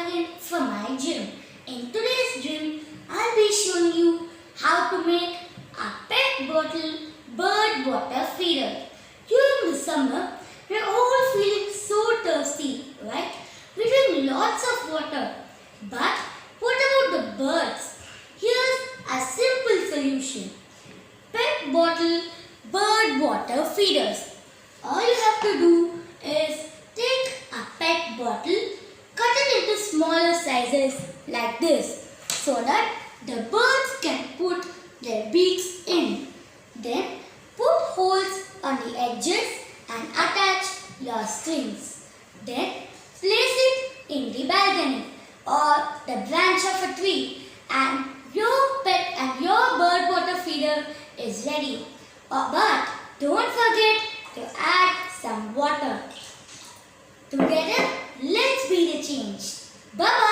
again for my GIM. In today's GIM, I'll be showing you how to make a pet bottle bird water feeder. During the summer, we're all feeling so thirsty, right? We drink lots of water. But what about the birds? Here's a simple solution. Pet bottle bird water feeders. All you have to do is take a pet bottle, cut it into smaller sizes like this so that the birds can put their beaks in. Then put holes on the edges and attach your strings. Then place it in the balcony or the branch of a tree and your pet and your bird water feeder is ready. But don't forget to add some water. Together, let's be the change. Bye-bye.